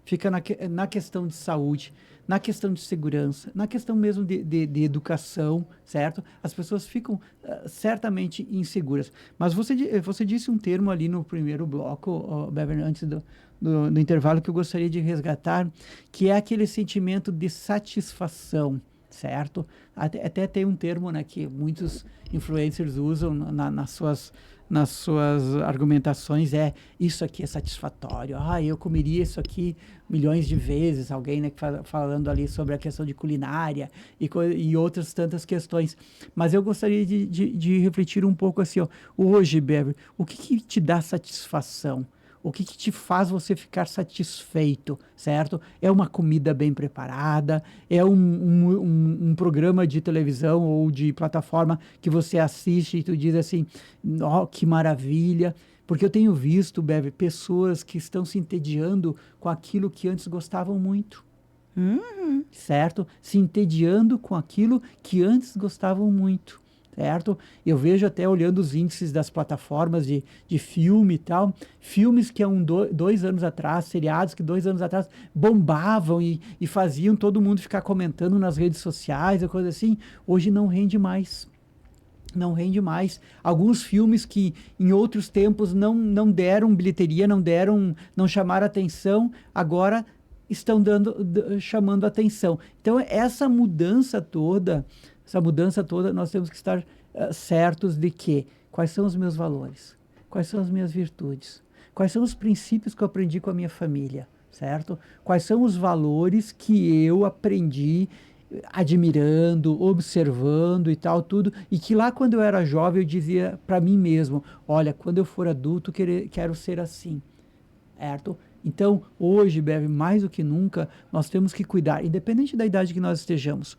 fica na questão de saúde, na questão de segurança, na questão mesmo de educação, certo? As pessoas ficam certamente inseguras. Mas você disse um termo ali no primeiro bloco, Beverly, antes do intervalo, que eu gostaria de resgatar, que é aquele sentimento de satisfação, certo? Até tem um termo, né, que muitos influencers usam nas suas argumentações, isso aqui é satisfatório, eu comeria isso aqui milhões de vezes, alguém, né, falando ali sobre a questão de culinária e outras tantas questões. Mas eu gostaria de refletir um pouco assim, hoje, Beverly, o que te dá satisfação? O que te faz você ficar satisfeito, certo? É uma comida bem preparada? É um programa de televisão ou de plataforma que você assiste e tu diz assim, que maravilha. Porque eu tenho visto, Beverly, pessoas que estão se entediando com aquilo que antes gostavam muito. Certo? Se entediando com aquilo que antes gostavam muito. Certo? Eu vejo até olhando os índices das plataformas de filme e tal, filmes que há 2 anos atrás, seriados que 2 anos atrás bombavam e faziam todo mundo ficar comentando nas redes sociais, ou coisa assim, hoje não rende mais. Não rende mais. Alguns filmes que em outros tempos não deram bilheteria, não chamaram atenção, agora estão chamando atenção. Então, essa mudança toda, nós temos que estar certos de que quais são os meus valores, quais são as minhas virtudes, quais são os princípios que eu aprendi com a minha família, certo? Quais são os valores que eu aprendi admirando, observando e tal, tudo, e que lá quando eu era jovem eu dizia para mim mesmo, olha, quando eu for adulto quero ser assim, certo? Então, hoje, Beverly, mais do que nunca, nós temos que cuidar, independente da idade que nós estejamos,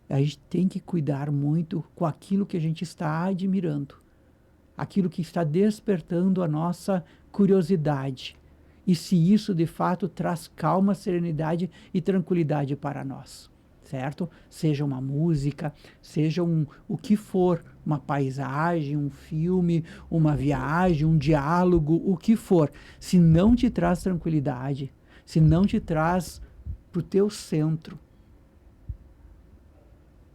a gente tem que cuidar muito com aquilo que a gente está admirando, aquilo que está despertando a nossa curiosidade, e se isso de fato traz calma, serenidade e tranquilidade para nós, certo? Seja uma música, seja o que for, uma paisagem, um filme, uma viagem, um diálogo, o que for, se não te traz tranquilidade, se não te traz para o teu centro,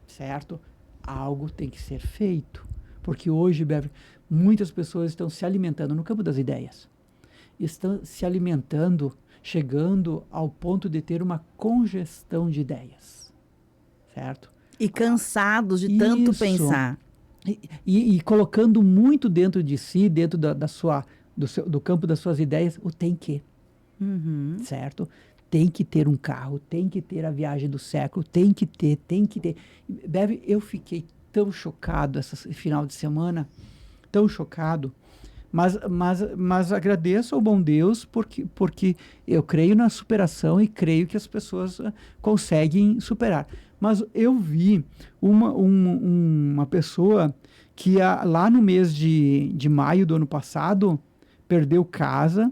certo? Algo tem que ser feito. Porque hoje, Beverly, muitas pessoas estão se alimentando no campo das ideias. Estão se alimentando, chegando ao ponto de ter uma congestão de ideias. Certo? E cansados de tanto pensar. E colocando muito dentro de si, dentro do campo das suas ideias, o tem que. Certo? Tem que ter um carro, tem que ter a viagem do século, tem que ter. Beverly, eu fiquei tão chocado esse final de semana, tão chocado, mas agradeço ao bom Deus porque eu creio na superação e creio que as pessoas conseguem superar. Mas eu vi uma pessoa que lá no mês de maio do ano passado perdeu casa,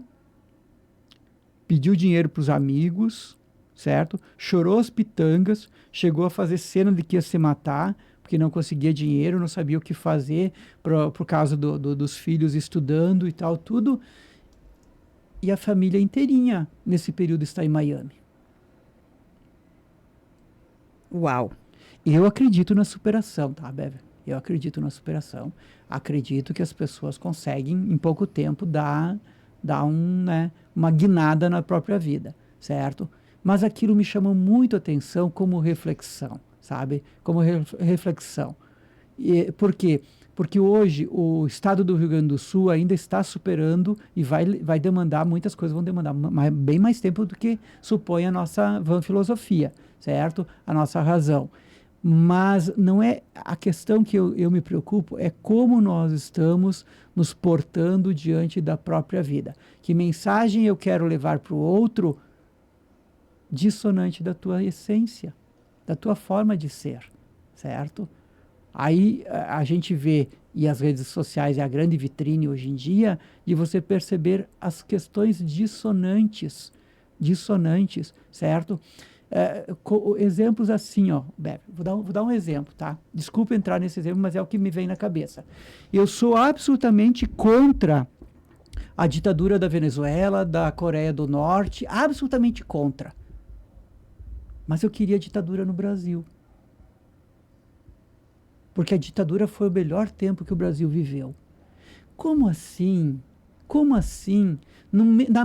pediu dinheiro para os amigos, certo? Chorou as pitangas, chegou a fazer cena de que ia se matar, porque não conseguia dinheiro, não sabia o que fazer por causa dos filhos estudando e tal, tudo. E a família inteirinha, nesse período, está em Miami. Uau! Eu acredito na superação, tá, Beverly? Eu acredito na superação. Acredito que as pessoas conseguem, em pouco tempo, dar uma guinada na própria vida, certo? Mas aquilo me chamou muito a atenção como reflexão, sabe? Como reflexão. Por quê? Porque hoje o estado do Rio Grande do Sul ainda está superando e vai demandar, muitas coisas vão demandar bem mais tempo do que supõe a nossa vã filosofia, certo? A nossa razão. Mas não é a questão que eu me preocupo, é como nós estamos nos portando diante da própria vida. Que mensagem eu quero levar para o outro dissonante da tua essência, da tua forma de ser, certo? Aí a gente vê, e as redes sociais é a grande vitrine hoje em dia, de você perceber as questões dissonantes, certo? Exemplos assim, Beverly, vou dar um exemplo, tá? Desculpa entrar nesse exemplo, mas é o que me vem na cabeça. Eu sou absolutamente contra A ditadura da Venezuela, da Coreia do Norte, absolutamente contra. Mas eu queria a ditadura no Brasil. Porque a ditadura foi o melhor tempo que o Brasil viveu. Como assim? Como assim? Na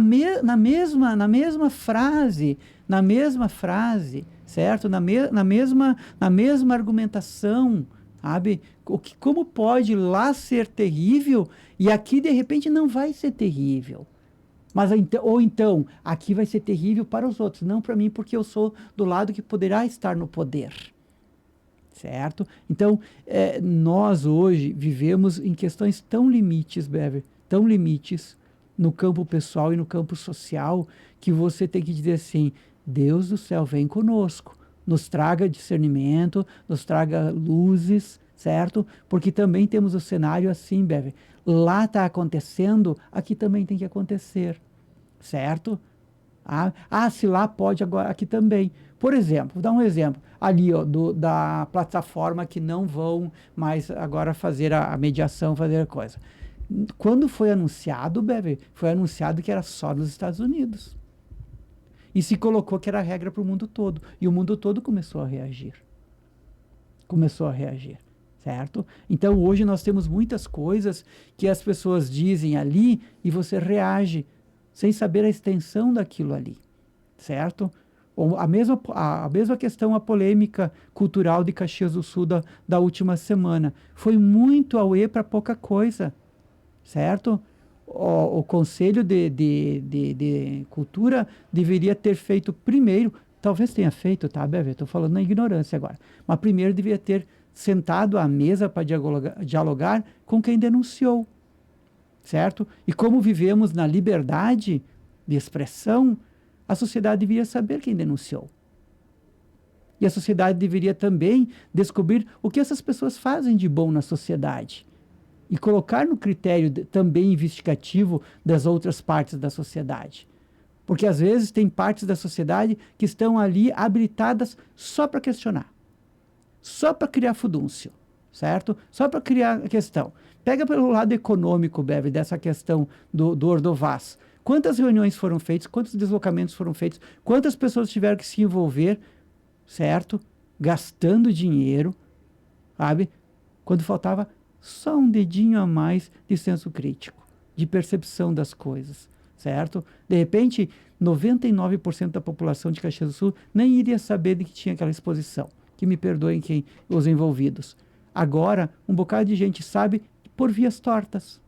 mesma frase, certo? Na mesma argumentação, sabe? Como pode lá ser terrível e aqui de repente não vai ser terrível? Mas ou então, aqui vai ser terrível para os outros, não para mim, porque eu sou do lado que poderá estar no poder. Certo? Então, nós hoje vivemos em questões tão limites, Bever, tão limites no campo pessoal e no campo social, que você tem que dizer assim, Deus do céu, vem conosco, nos traga discernimento, nos traga luzes, certo? Porque também temos o cenário assim, Bever, lá está acontecendo, aqui também tem que acontecer, certo? Se lá pode, agora aqui também. Por exemplo, vou dar um exemplo, ali ó, da plataforma que não vão mais agora fazer a mediação, fazer a coisa. Quando foi anunciado, Bever, foi anunciado que era só nos Estados Unidos. E se colocou que era a regra para o mundo todo. E o mundo todo começou a reagir. Certo? Então, hoje nós temos muitas coisas que as pessoas dizem ali e você reage sem saber a extensão daquilo ali. Certo? Ou a mesma questão, a polêmica cultural de Caxias do Sul da última semana. Foi muito auê para pouca coisa. Certo? O Conselho de Cultura deveria ter feito primeiro, talvez tenha feito, tá, Bebe? Estou falando na ignorância agora, mas primeiro deveria ter sentado à mesa para dialogar com quem denunciou, certo? E como vivemos na liberdade de expressão, a sociedade deveria saber quem denunciou. E a sociedade deveria também descobrir o que essas pessoas fazem de bom na sociedade. E colocar no critério também investigativo das outras partes da sociedade. Porque às vezes tem partes da sociedade que estão ali habilitadas só para questionar. Só para criar fudúncio, certo? Só para criar a questão. Pega pelo lado econômico, Bebe, dessa questão do Ordovás. Quantas reuniões foram feitas, quantos deslocamentos foram feitos, quantas pessoas tiveram que se envolver, certo? Gastando dinheiro, sabe? Quando faltava só um dedinho a mais de senso crítico, de percepção das coisas, certo? De repente, 99% da população de Caxias do Sul nem iria saber de que tinha aquela exposição. Que me perdoem os envolvidos. Agora, um bocado de gente sabe por vias tortas.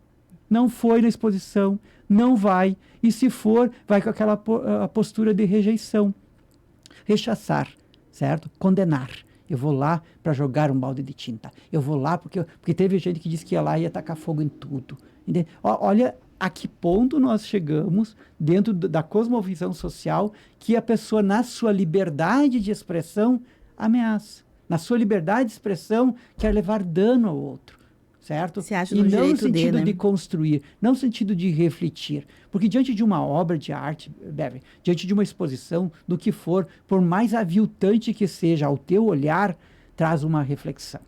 Não foi na exposição, não vai, e se for, vai com aquela postura de rejeição. Rechaçar, certo? Condenar. Eu vou lá para jogar um balde de tinta. Eu vou lá porque teve gente que disse que ia lá e ia tacar fogo em tudo. Entende? Olha a que ponto nós chegamos dentro da cosmovisão social que a pessoa, na sua liberdade de expressão, ameaça. Na sua liberdade de expressão, quer levar dano ao outro. Certo? Você acha e no não no sentido né? de construir, não no sentido de refletir. Porque diante de uma obra de arte, Bebe, diante de uma exposição, do que for, por mais aviltante que seja ao teu olhar, traz uma reflexão.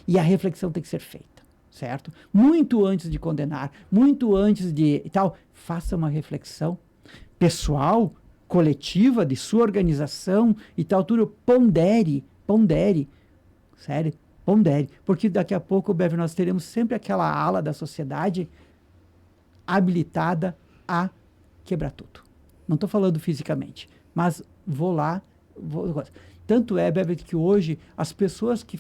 E a reflexão tem que ser feita, certo? Muito antes de condenar, muito antes de tal, faça uma reflexão pessoal, coletiva, de sua organização e tal, tudo, pondere, sério? Pondere, porque daqui a pouco, Bever, nós teremos sempre aquela ala da sociedade habilitada a quebrar tudo. Não estou falando fisicamente, mas vou lá. Tanto é, Bever, que hoje as pessoas que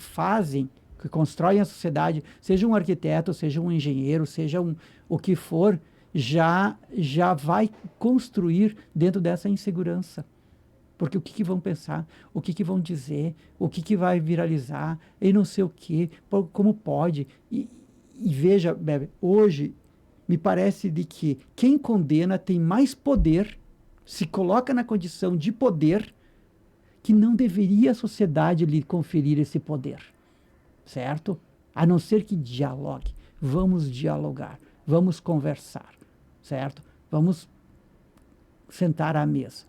constroem a sociedade, seja um arquiteto, seja um engenheiro, seja o que for, já vai construir dentro dessa insegurança. Porque o que vão pensar, o que vão dizer, o que vai viralizar, e não sei o quê, como pode. E veja, Bebe, hoje me parece de que quem condena tem mais poder, se coloca na condição de poder, que não deveria a sociedade lhe conferir esse poder, certo? A não ser que dialogue. Vamos dialogar, vamos conversar, certo? Vamos sentar à mesa.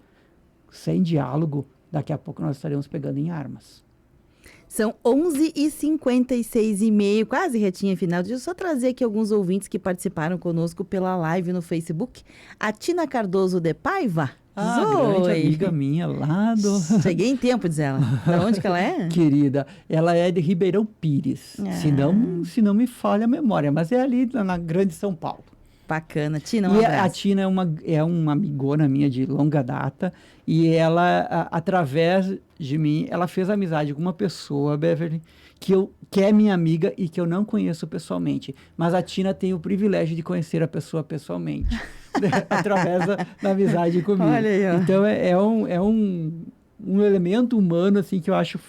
Sem diálogo, daqui a pouco nós estaremos pegando em armas. São 11h56, quase retinha final. Deixa eu só trazer aqui alguns ouvintes que participaram conosco pela live no Facebook. A Tina Cardoso de Paiva. Grande amiga minha lá do... Cheguei em tempo, diz ela. Da onde que ela é? Querida, ela é de Ribeirão Pires. Se não me falha a memória, mas é ali na Grande São Paulo. Bacana. Tina, um abraço. A Tina é uma amigona minha de longa data e ela, através de mim, ela fez amizade com uma pessoa, Beverly, que é minha amiga e que eu não conheço pessoalmente. Mas a Tina tem o privilégio de conhecer a pessoa pessoalmente, através da amizade comigo. Olha aí, ó. Então, é um elemento humano, assim, que eu acho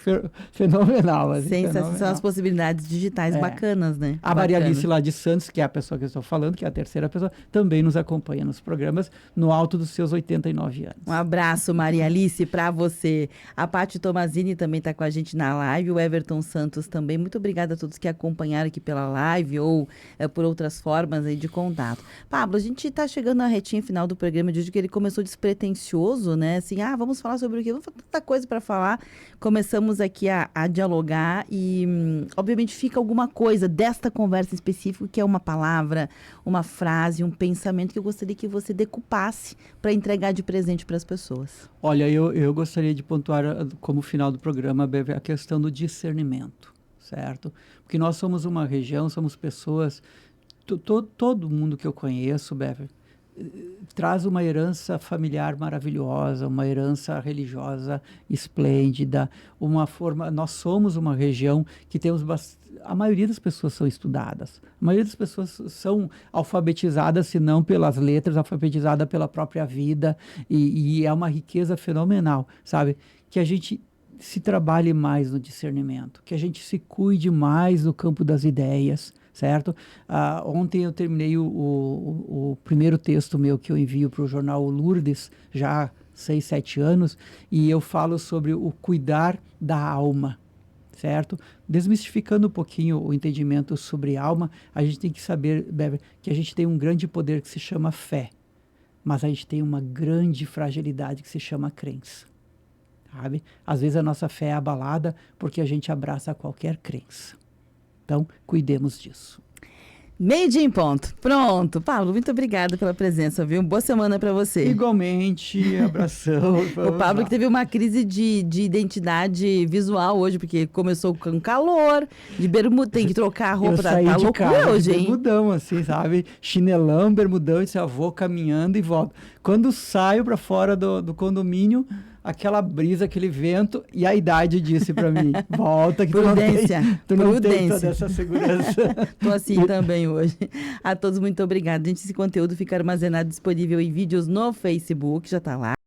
fenomenal. Assim, São as possibilidades digitais bacanas, né? A Maria Alice lá de Santos, que é a pessoa que eu estou falando, que é a terceira pessoa, também nos acompanha nos programas, no alto dos seus 89 anos. Um abraço, Maria Alice, para você. A Paty Tomazini também está com a gente na live, o Everton Santos também. Muito obrigada a todos que acompanharam aqui pela live ou por outras formas aí de contato. Pablo, a gente está chegando na retinha final do programa de hoje, que ele começou despretensioso, né? Assim, vamos falar sobre o quê? Vamos falar tanta coisa para falar. Começamos aqui a dialogar e, obviamente, fica alguma coisa desta conversa em específico, que é uma palavra, uma frase, um pensamento que eu gostaria que você decupasse para entregar de presente para as pessoas. Olha, eu gostaria de pontuar como final do programa, Bebe, a questão do discernimento, certo? Porque nós somos uma região, somos pessoas, todo mundo que eu conheço, Bebe, traz uma herança familiar maravilhosa, uma herança religiosa esplêndida, nós somos uma região que temos a maioria das pessoas são estudadas, a maioria das pessoas são alfabetizadas, se não pelas letras, alfabetizada pela própria vida, e é uma riqueza fenomenal, sabe? Que a gente se trabalhe mais no discernimento, que a gente se cuide mais no campo das ideias, certo? Ontem eu terminei o primeiro texto meu que eu envio para o jornal Lourdes, já há 6, 7 anos, e eu falo sobre o cuidar da alma, certo? Desmistificando um pouquinho o entendimento sobre alma, a gente tem que saber, Beber, que a gente tem um grande poder que se chama fé, mas a gente tem uma grande fragilidade que se chama crença, sabe? Às vezes a nossa fé é abalada porque a gente abraça qualquer crença. Então, cuidemos disso. 12:00 em ponto. Pronto. Pablo, muito obrigada pela presença, viu? Boa semana para você. Igualmente, abração. O Pablo que teve uma crise de identidade visual hoje, porque começou com calor, de bermuda, tem que trocar a roupa, tá loucura hoje, hein? Bermudão, assim, sabe? Chinelão, bermudão, e disse, vou caminhando e volto. Quando saio para fora do condomínio, aquela brisa, aquele vento, e a idade disse para mim, volta que Prudência. tu não tem toda essa segurança. Tô assim também hoje. A todos, muito obrigada. Gente, esse conteúdo fica armazenado, disponível em vídeos no Facebook, já tá lá.